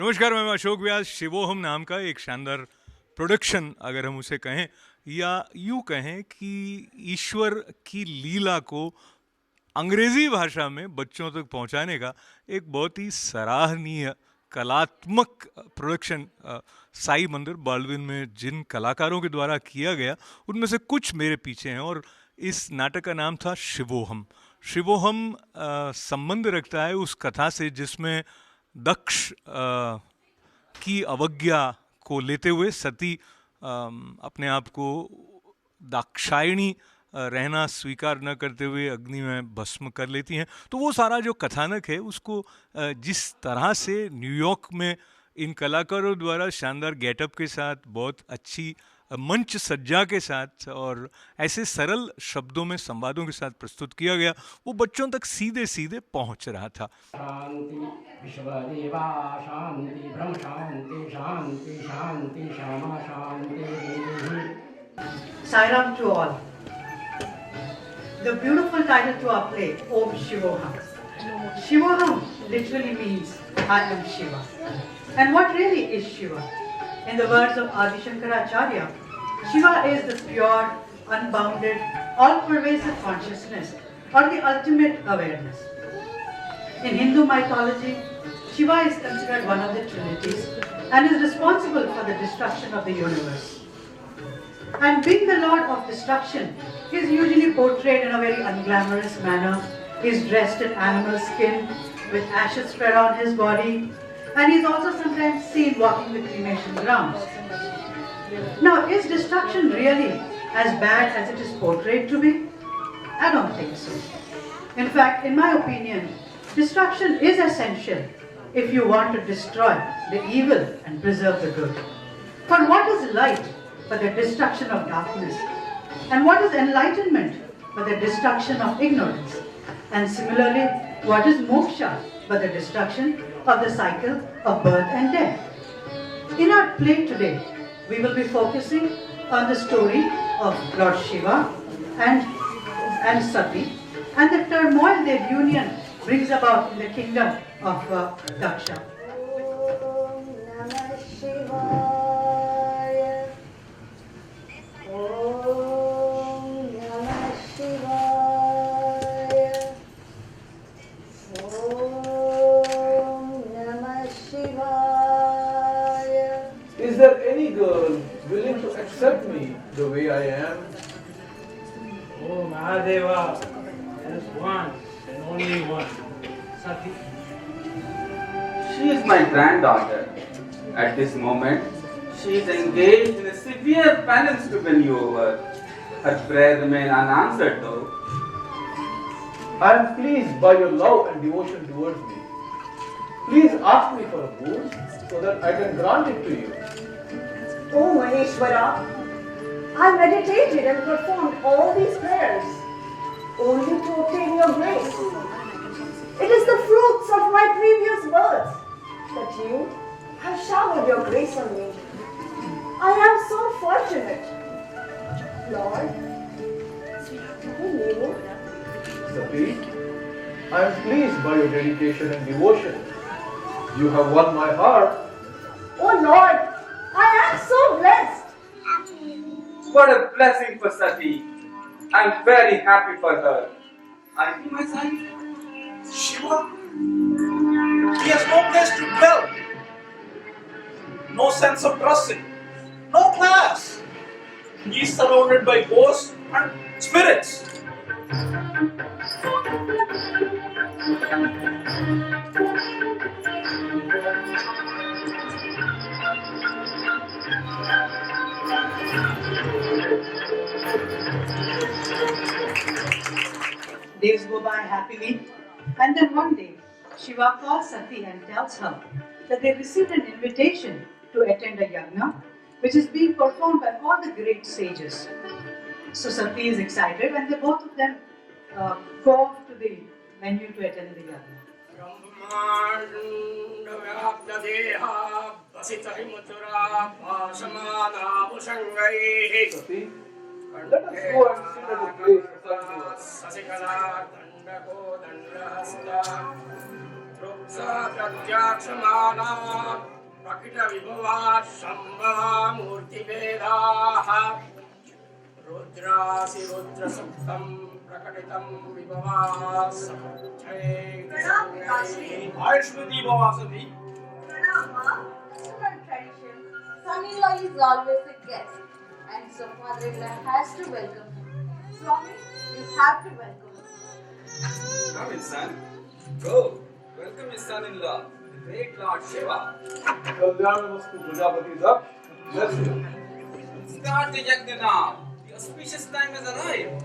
नमस्कार, मैं अशोक व्यास। शिवोहम नाम का एक शानदार प्रोडक्शन, अगर हम उसे कहें, या यूं कहें कि ईश्वर की लीला को अंग्रेजी भाषा में बच्चों तक पहुंचाने का एक बहुत ही सराहनीय कलात्मक प्रोडक्शन साई मंदिर बाल्डविन में जिन कलाकारों के द्वारा किया गया, उनमें से कुछ मेरे पीछे हैं। और इस नाटक का नाम था शिवोहम। शिवोहम संबंध रखता है उस कथा से जिसमें दक्ष की अवज्ञा को लेते हुए सती अपने आप को दाक्षायणी रहना स्वीकार न करते हुए अग्नि में भस्म कर लेती हैं। तो वो सारा जो कथानक है उसको जिस तरह से न्यूयॉर्क में इन कलाकारों द्वारा शानदार गेटअप के साथ, बहुत अच्छी मंच सज्जा के साथ और ऐसे सरल शब्दों में संवादों के साथ प्रस्तुत किया गया, वो बच्चों तक सीधे सीधे पहुंच रहा था। शांति विश्वदेवा शांति ब्रह्म शांति शांति शांति श्यामा शांति। Sairam to all. The beautiful title to our play, Om Shivoham. Shivoham literally means I am Shiva. And what really is Shiva? In the words of Adi Shankaracharya, Shiva is the pure, unbounded, all-pervasive consciousness or the ultimate awareness. In Hindu mythology, Shiva is considered one of the trinities and is responsible for the destruction of the universe. And being the Lord of destruction, he is usually portrayed in a very unglamorous manner. He is dressed in animal skin with ashes spread on his body, and he is also sometimes seen walking the cremation grounds. Now, is destruction really as bad as it is portrayed to be? I don't think so. In fact, in my opinion, destruction is essential if you want to destroy the evil and preserve the good. For what is light but the destruction of darkness? And what is enlightenment but the destruction of ignorance? And similarly, what is moksha but the destruction of the cycle of birth and death? In our play today, we will be focusing on the story of Lord Shiva and Sati and the turmoil their union brings about in the kingdom of Daksha. Om Namah Shivaya. Om Namah Shivaya. Om Namah Shivaya. Is there any girl willing to accept me the way I am? Oh Mahadeva, there is one and only one, Sati. She is my granddaughter. At this moment, she is engaged in a severe penance to win you over. Her prayers remain unanswered though. I am pleased by your love and devotion towards me. Please ask me for a boon so that I can grant it to you. Oh Maheshwara, I meditated and performed all these prayers only to obtain your grace. It is the fruits of my previous birth that you have showered your grace on me. I am so fortunate. Lord, will you? Sati, I am pleased by your dedication and devotion. You have won my heart. Oh Lord, I am so blessed. What a blessing for Sati. I am very happy for her. Aren't you, my son? Shiva, he has no place to dwell, no sense of dressing, no class. He is surrounded by ghosts and spirits. Days go by happily, and then one day, Shiva calls Sati and tells her that they received an invitation to attend a yagna, which is being performed by all the great sages. So Sati is excited, and both of them go off to the venue to attend the yagna. Sati, let us go and sit at the place assigned to us. प्रत्यक्षमाना प्रकटविभवा शम्भवामूर्तिभेदाः रुद्रासि रुद्रसुप्तं प्रकटितं विभवा Ayushmati भवासति Pranama, Sugar tradition. Son-in-law is always a guest, and so father-in-law has to welcome him. Swami, you have to welcome him. Come in, son. Go. Welcome his son-in-law, the great Lord Shiva. Kalyanastu Prajapati Daksh. Bless you. Start the yajna now. The auspicious time has arrived.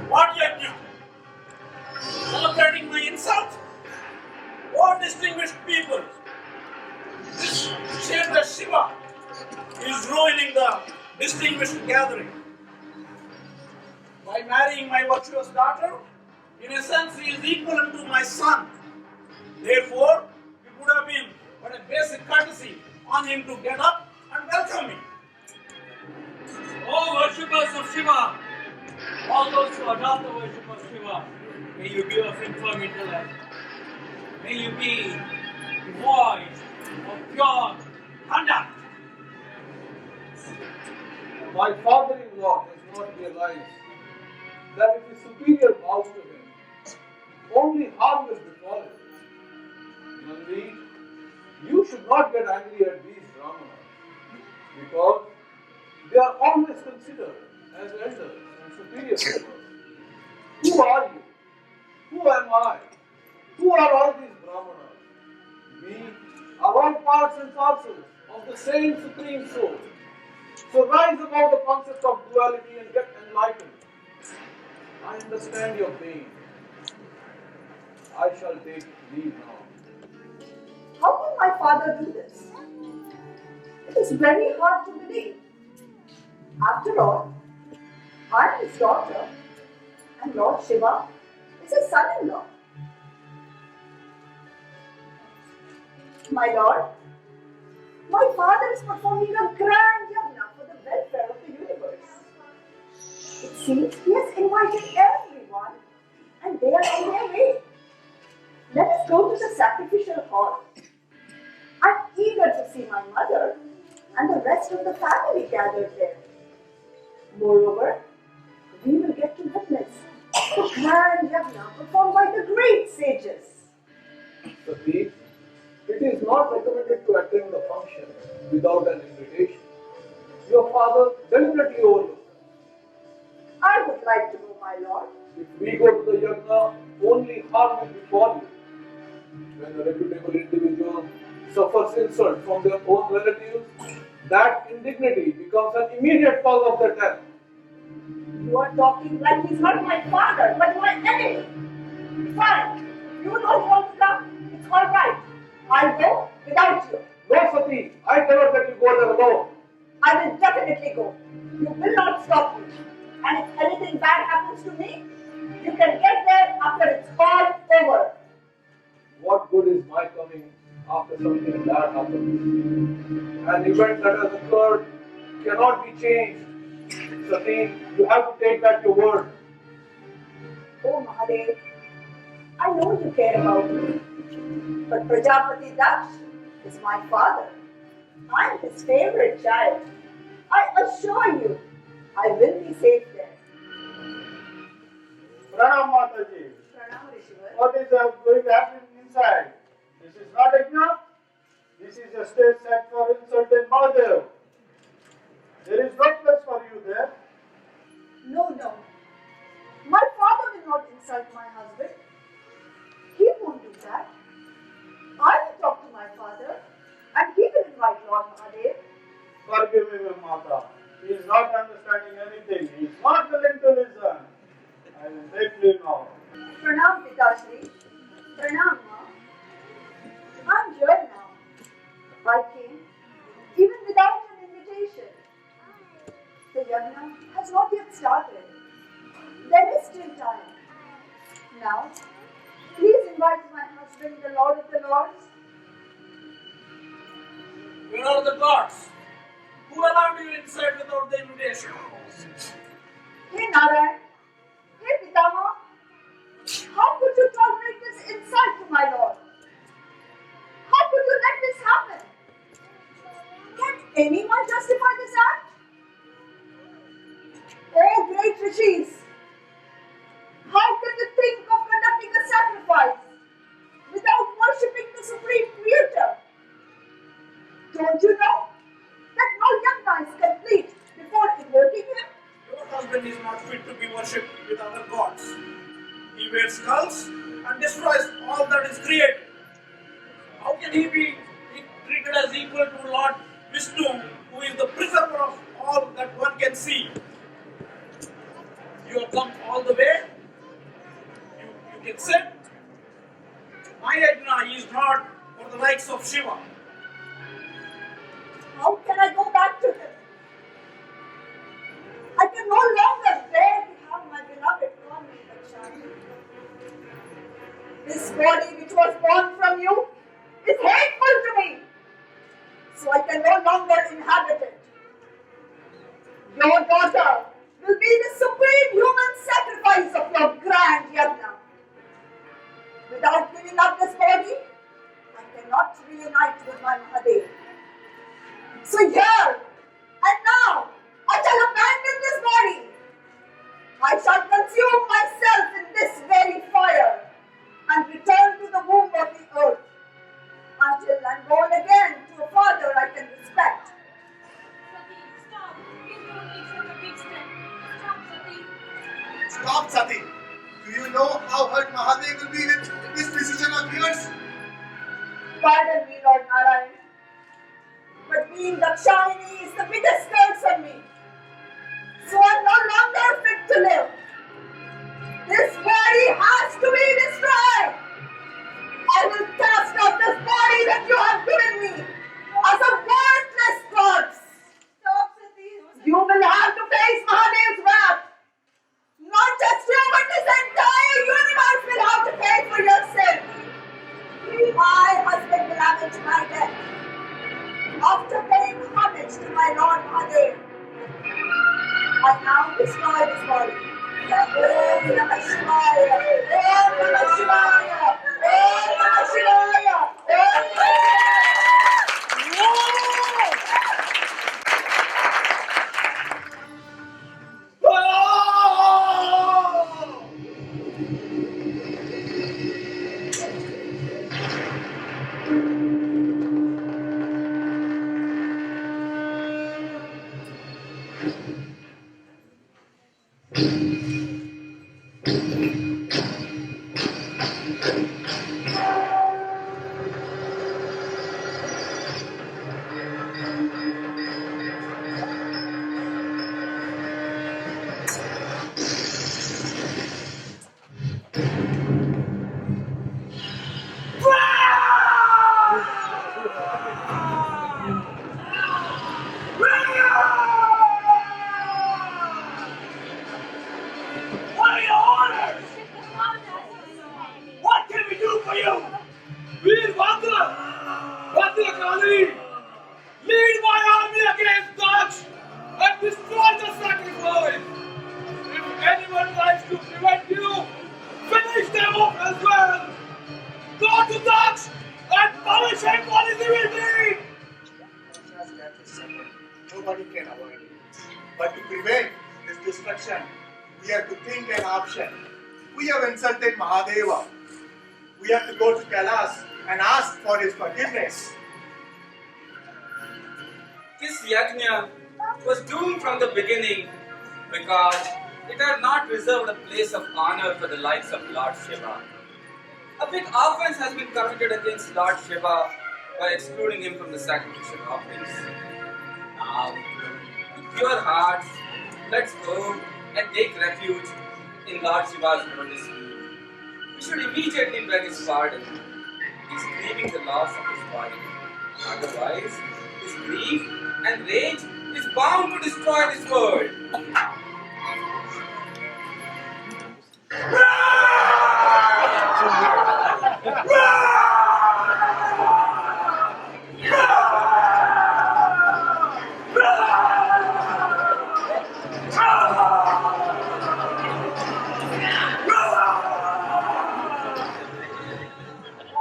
What yajna? Celebrating my insult? What distinguished people? This Shivratri Shiva is ruining the distinguished gathering. By marrying my virtuous daughter, in a sense he is equivalent to my son. Therefore, it would have been but a basic courtesy on him to get up and welcome me. Oh, worshippers of Shiva, all those who adopt the worship of Shiva, may you be of infirm intellect. May you be void of pure conduct. My father-in-law does not realize that if his superior bows to him, only harm will befall him. Nandi, you should not get angry at these brahmanas, because they are always considered as elders and superior people. Who are you? Who am I? Who are all these brahmanas? We are all parts and parcels of the same supreme soul. So rise above the concept of duality and get enlightened. I understand your pain. I shall take leave now. How can my father do this? It is very hard to believe. After all, I am his daughter, and Lord Shiva is his son-in-law. My lord, my father is performing a grand yajna for the welfare of the universe. It seems he has invited everyone, and they are on their way. Let us go to the sacrificial hall. I'm eager to see my mother and the rest of the family gathered there. Moreover, we will get to witness the grand yajna performed by the great sages. Sati, it is not recommended to attend the function without an invitation. Your father deliberately overlooked. I would like to go, my lord. If we go to the yajna, only harm will befall you. When a reputable individual suffers insult from their own relatives, that indignity becomes an immediate cause of their death. You are talking like he's not my father, but my enemy. Fine. You don't want to come. It's all right. I'll go without you. No, Sati, I cannot let you go there alone. I will definitely go. You will not stop me. And if anything bad happens to me, you can get there after it's all over. What good is my coming after something bad happens? An event that has occurred cannot be changed. Sati, you have to take back your word. Oh, Mahadev, I know you care about me, but Prajapati Daksh is my father. I'm his favorite child. I assure you, I will be safe there. Pranam Mataji. Pranam Rishivar. What is going to happen inside? This is not yajna. This is a stage set for insulted Mahadev. There is no place for you there. No. My father will not insult my husband. He won't do that. I will talk to my father and he will invite Lord Mahadev. Forgive me, Mata. He is not understanding anything. He is not willing to listen. I will take leave now. Pranam Pitashri. Pranam Ma. I'm here now. I came even without an invitation. The yajna has not yet started. There is still time. Now, please invite my husband, the Lord of the Lords. Where are the gods? Who allowed you inside without the invitation? Hey Narayan. Hey Pitama. How could you tolerate this insult to my Lord? anyone justify this act? Oh, great rishis, how can you think of conducting a sacrifice without worshipping the Supreme Creator? Don't you know that no yajna is complete before invoking Him? Your husband is not fit to be worshipped with other gods. He wears skulls and destroys all that is created. How can he be treated as equal to Lord Vishnu, who is the preserver of all that one can see? You have come all the way. You can say, my yajna is not for the likes of Shiva. How can I go back to Him? I can no longer bear to have my beloved call me Lakshmi. This body which was born from you is hateful to me, so I can no longer inhabit it. Your daughter will be the supreme human sacrifice of your grand yajna. Without giving up this body, I cannot reunite with my Mahadev. So here and now, I shall abandon this body. I shall consume myself in this very fire and return to the womb of the earth until I'm born again to a father I can respect. Sati, stop. Please don't take such a big step. Stop, Sati. Stop, Sati. Do you know how hurt Mahadev will be with this decision of yours? Pardon me, Lord Narayan, but being Dakshayani is the biggest curse on me. So I'm no longer fit to live. This body has to be destroyed. I will cast out this body that you have given me as a worthless corpse. Stop, Sati. You will have to face Mahadev's wrath. Not just you, but this entire universe will have to pay for your sin. My husband will avenge my death. After paying homage to my Lord Mahadev, I now destroy this body. Om Namah Shivaya. Om Namah Shivaya. Om Namah Shivaya. Om What are your orders? What can we do for you? Veer Vandra! Vandra Kali! Lead my army against Dutch and destroy the sacrifice! If anyone tries to prevent you, finish them off as well! Go to Dutch and punish him for his evil deed! Just that is second. Nobody can avoid it. But to prevent this destruction, we have to think an option. We have insulted Mahadeva. We have to go to Kailas and ask for his forgiveness. This yajna was doomed from the beginning because it had not reserved a place of honor for the likes of Lord Shiva. A big offense has been committed against Lord Shiva by excluding him from the sacrificial offerings. Now, with pure hearts, let's go and take refuge in Lord Shiva's lotus feet. We should immediately beg his pardon. He's grieving the loss of his wife. Otherwise, his grief and rage is bound to destroy this world.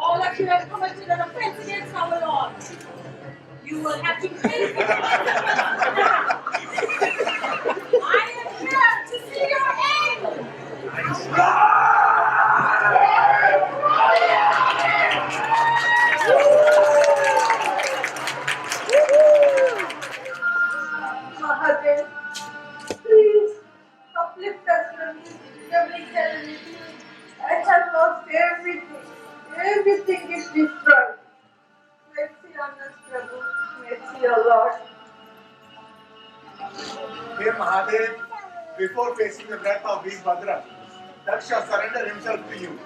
All of you have committed an offense against our Lord. You will have to pay for it. I am here to see your end. Mahadev, please uplift us from every calamity. I have lost everything. Everything is destroyed. Mercy on us, Prabhu. Mercy, O Lord. Dear Mahadev, before facing the death of Veerbhadra, Daksha surrendered himself to you.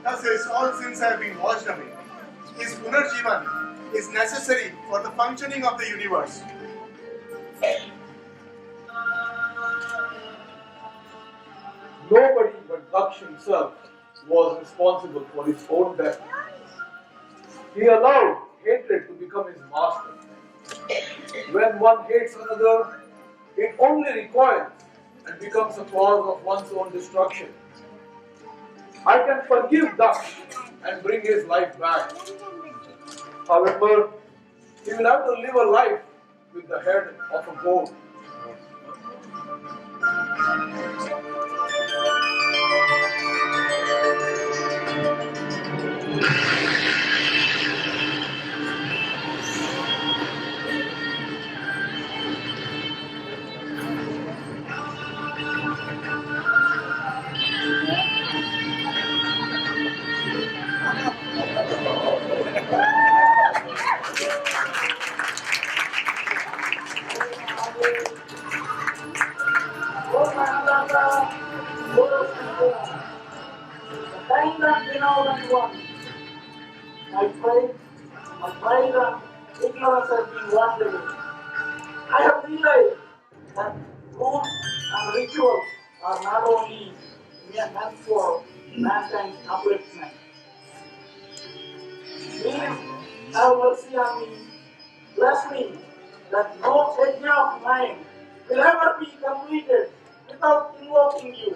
Thus his all sins have been washed away. His Punarjivan is necessary for the functioning of the universe. Nobody but Daksh himself was responsible for his own death. He allowed hatred to become his master. When one hates another, it only recoils and becomes a cause of one's own destruction. I can forgive Daksh and bring his life back. However, he will have to live a life with the head of a goat. Kind of benevolent one. My pride and ignorance has been washed away. I have realized that rules and rituals are not only mere meant for mankind's upliftment. Please have mercy on me. Bless me that no yajna of mine will ever be completed without invoking you.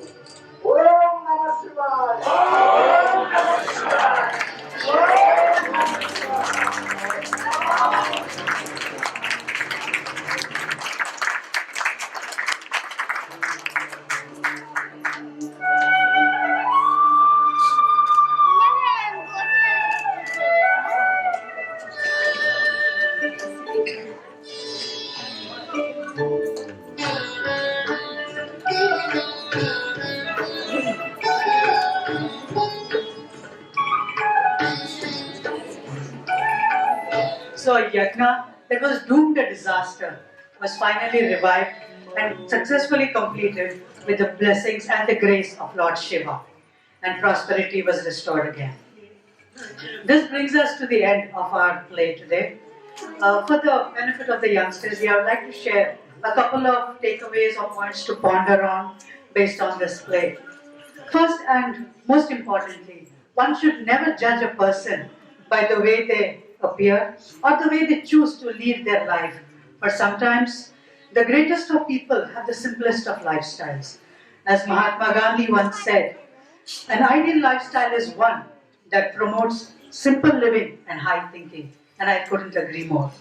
Om Namah Shivaya. Om Namah Shivaya. Om Namah Shivaya. So a yajna that was doomed to disaster was finally revived and successfully completed with the blessings and the grace of Lord Shiva, and prosperity was restored again. This brings us to the end of our play today. For the benefit of the youngsters, I would like to share a couple of takeaways or points to ponder on based on this play. First and most importantly, one should never judge a person by the way they appear or the way they choose to lead their life. For sometimes, the greatest of people have the simplest of lifestyles. As Mahatma Gandhi once said, an ideal lifestyle is one that promotes simple living and high thinking. And I couldn't agree more.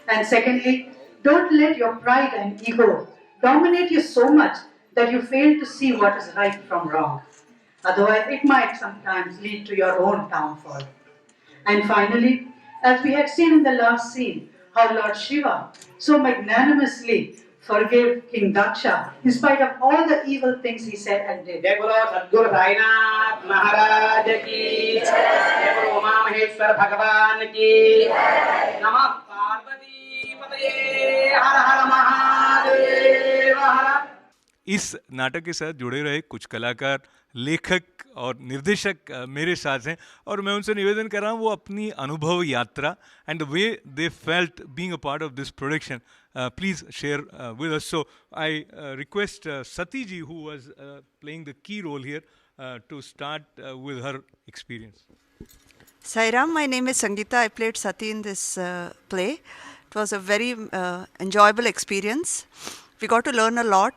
And secondly, don't let your pride and ego dominate you so much that you fail to see what is right from wrong. Otherwise, it might sometimes lead to your own downfall. And finally, as we had seen in the last scene, how Lord Shiva so magnanimously forgave King Daksha in spite of all the evil things he said and did. जय बोलो सद्गुरु साईनाथ महाराज की जय बोलो उमा महेश्वर भगवान की नमः पार्वती पतये हर हर महादेव हर। इस नाटक के साथ जुड़े रहे कुछ कलाकार, लेखक और निर्देशक मेरे साथ हैं और मैं उनसे निवेदन कर रहा हूँ वो अपनी अनुभव यात्रा and the way they felt being a part of this production please share with us. So I request Sati ji who was playing the key role here to start with her experience. Sairam, my name is Sangeeta. I played Sati in this play. It was a very enjoyable experience. We got to learn a lot.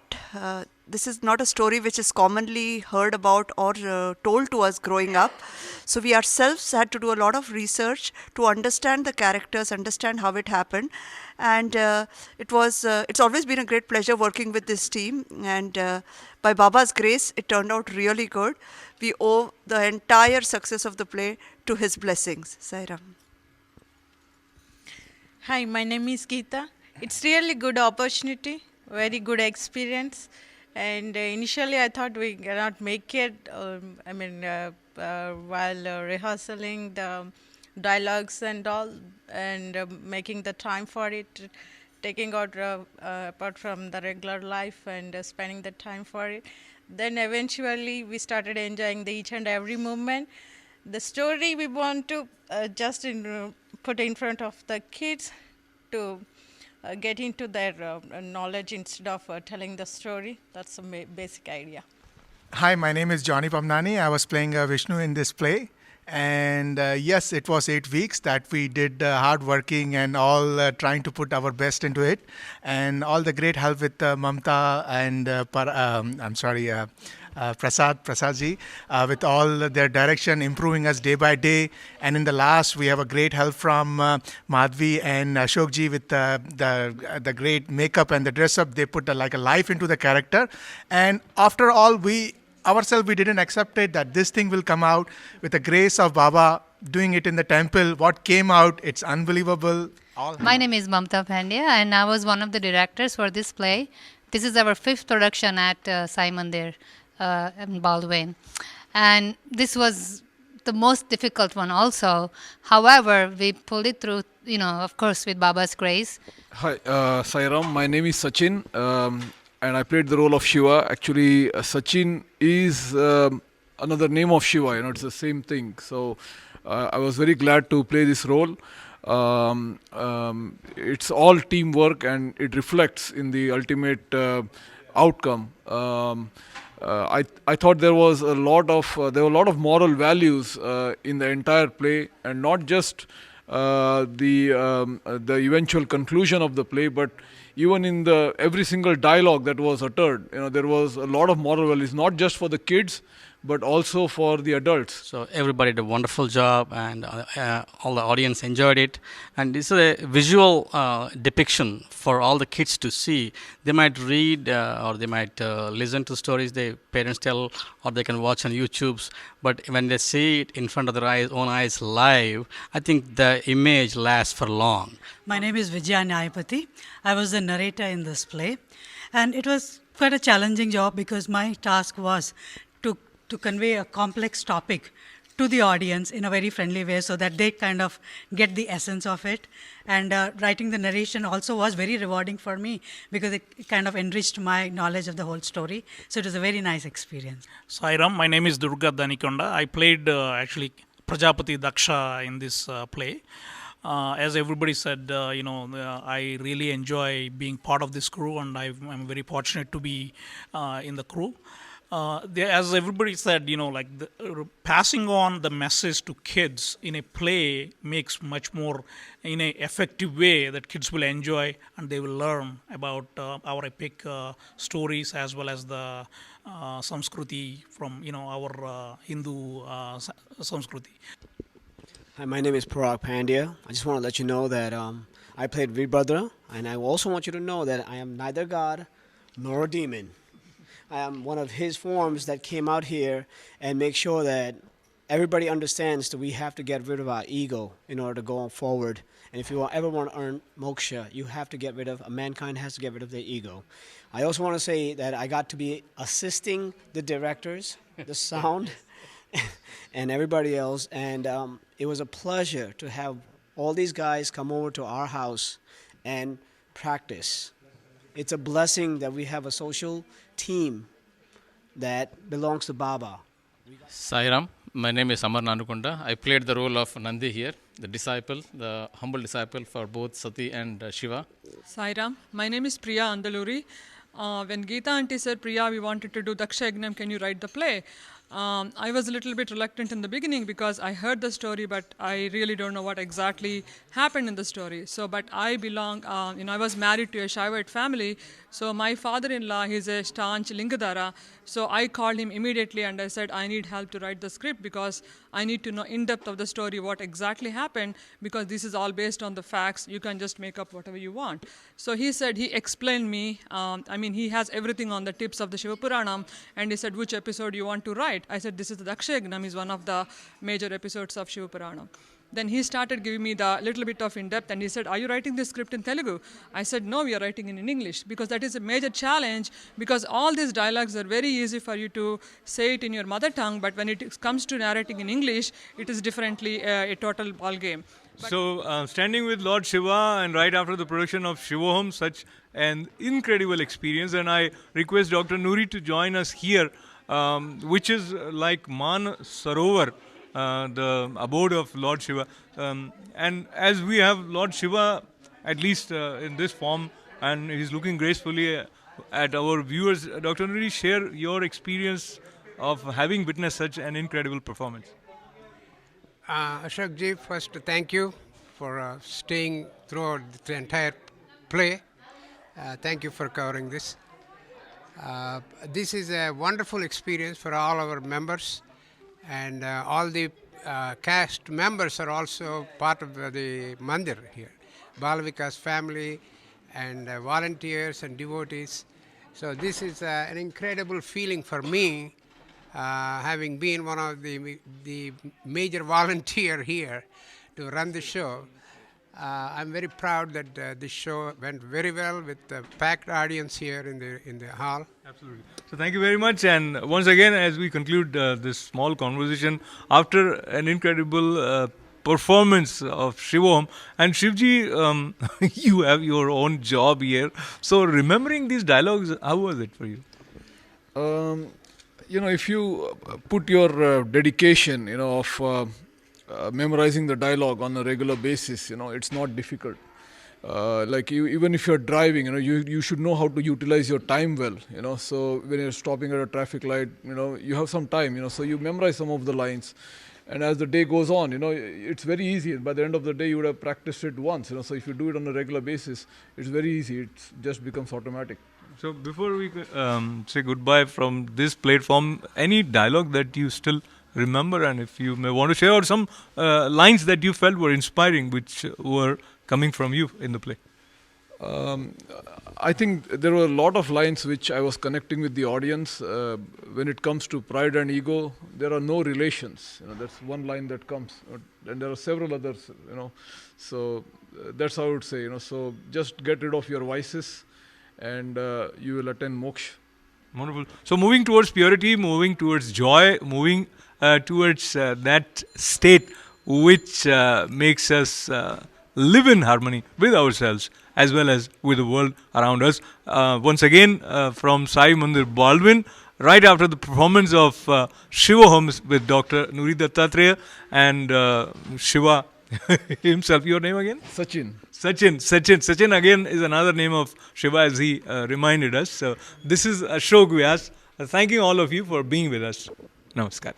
this is not a story which is commonly heard about or told to us growing up. So we ourselves had to do a lot of research to understand the characters, understand how it happened. And it's always been a great pleasure working with this team. And by Baba's grace, it turned out really good. We owe the entire success of the play to his blessings. Sairam. Hi, my name is Geeta. It's really good opportunity, very good experience. And initially I thought we cannot make it. While rehearsing the dialogues and all, and making the time for it, taking out apart from the regular life and spending the time for it. Then eventually we started enjoying each and every moment. The story we want to put in front of the kids to get into their knowledge instead of telling the story. That's the basic idea. Hi, my name is Johnny Pamnani. I was playing Vishnu in this play. And yes, it was 8 weeks that we did hard working and all trying to put our best into it. And all the great help with Mamta and Prasadji, with all their direction, improving us day by day. And in the last, we have a great help from Madhvi and Ashokji with the great makeup and the dress up. They put like a life into the character. And after all, we didn't accept it that this thing will come out with the grace of Baba doing it in the temple. What came out, it's unbelievable. My name is Mamta Pandya, and I was one of the directors for this play. This is our 5th production at Simon there in Baldwin. And this was the most difficult one also. However, we pulled it through, of course, with Baba's grace. Hi, Sairam. My name is Sachin, and I played the role of Shiva. Actually, Sachin is another name of Shiva. It's the same thing. So I was very glad to play this role. It's all teamwork, and it reflects in the ultimate outcome. I thought there was a lot of moral values in the entire play, and not just the eventual conclusion of the play, but even in every single dialogue that was uttered, there was a lot of moral values, not just for the kids, but also for the adults. So everybody did a wonderful job, and all the audience enjoyed it. And this is a visual depiction for all the kids to see. They might read or they might listen to stories their parents tell, or they can watch on YouTube's. But when they see it in front of their own eyes live, I think the image lasts for long. My name is Vijaya Nyayapati. I was the narrator in this play. And it was quite a challenging job because my task was to convey a complex topic to the audience in a very friendly way so that they kind of get the essence of it. And writing the narration also was very rewarding for me because it kind of enriched my knowledge of the whole story. So it was a very nice experience. Sairam, my name is Durga Danikonda. I played actually Prajapati Daksha in this play. As everybody said, I really enjoy being part of this crew, and I'm very fortunate to be in the crew. As everybody said, passing on the message to kids in a play makes much more in an effective way that kids will enjoy, and they will learn about our epic stories as well as the Samskruti from our Hindu Samskruti. Hi, my name is Parag Pandya. I just want to let you know that I played Veerbhadra, and I also want you to know that I am neither God nor a demon. I am one of his forms that came out here and make sure that everybody understands that we have to get rid of our ego in order to go forward. And if you ever want to earn moksha, mankind has to get rid of their ego. I also want to say that I got to be assisting the directors, the sound, and everybody else. And it was a pleasure to have all these guys come over to our house and practice. It's a blessing that we have a social team that belongs to Baba. Sairam, my name is Amar Nanukunda. I played the role of Nandi here, the disciple, the humble disciple for both Sati and Shiva. Sairam, my name is Priya Andaluri. When Geeta auntie said, Priya, we wanted to do Daksha Yagnam, can you write the play? I was a little bit reluctant in the beginning because I heard the story, but I really don't know what exactly happened in the story. So, but I belong, I was married to a Shaivite family. So my father-in-law, he's a staunch Lingadhara. So I called him immediately and I said, I need help to write the script because I need to know in depth of the story what exactly happened, because this is all based on the facts. You can just make up whatever you want. So he said, he explained me, he has everything on the tips of the Shiva Puranam, and he said, which episode you want to write? I said, this is the Dakshayagnam, is one of the major episodes of Shiva Puranam. Then he started giving me the little bit of in-depth, and he said, are you writing this script in Telugu? I said, no, we are writing it in English, because that is a major challenge, because all these dialogues are very easy for you to say it in your mother tongue, but when it comes to narrating in English, it is differently a total ball game. So, standing with Lord Shiva and right after the production of Shivoham, such an incredible experience, and I request Dr. Nuri to join us here, which is like Man Sarovar, the abode of Lord Shiva. And as we have Lord Shiva, at least in this form, and he's looking gracefully at our viewers, Dr. Nuri, share your experience of having witnessed such an incredible performance. Ashok ji, first thank you for staying throughout the entire play. Thank you for covering this. This is a wonderful experience for all our members, and all the cast members are also part of the mandir here. Balavika's family and volunteers and devotees. So this is an incredible feeling for me, having been one of the major volunteer here to run the show. I'm very proud that this show went very well with the packed audience here in the hall. Absolutely. So thank you very much. And once again, as we conclude this small conversation, after an incredible performance of Shivoham, and Shivji, you have your own job here. So remembering these dialogues, how was it for you? If you put your dedication, of memorizing the dialogue on a regular basis, it's not difficult. Even if you're driving, you should know how to utilize your time well, So when you're stopping at a traffic light, you have some time, so you memorize some of the lines. And as the day goes on, it's very easy. By the end of the day, you would have practiced it once, So if you do it on a regular basis, it's very easy. It just becomes automatic. So before we say goodbye from this platform, any dialogue that you still remember, and if you may want to share, or some lines that you felt were inspiring, which were coming from you in the play? I think there were a lot of lines which I was connecting with the audience. When it comes to pride and ego, there are no relations. That's one line that comes, and there are several others. So that's how I would say. So just get rid of your vices, and you will attain moksha. Wonderful. So moving towards purity, moving towards joy, moving towards that state which makes us live in harmony with ourselves as well as with the world around us. Once again, from Sai Mandir Baldwin, right after the performance of Shivoham with Dr. Nuri Dattatreya and Shiva himself. Your name again? Sachin. Sachin again is another name of Shiva, as he reminded us. So this is Ashok Vyas, thanking all of you for being with us. Namaskar.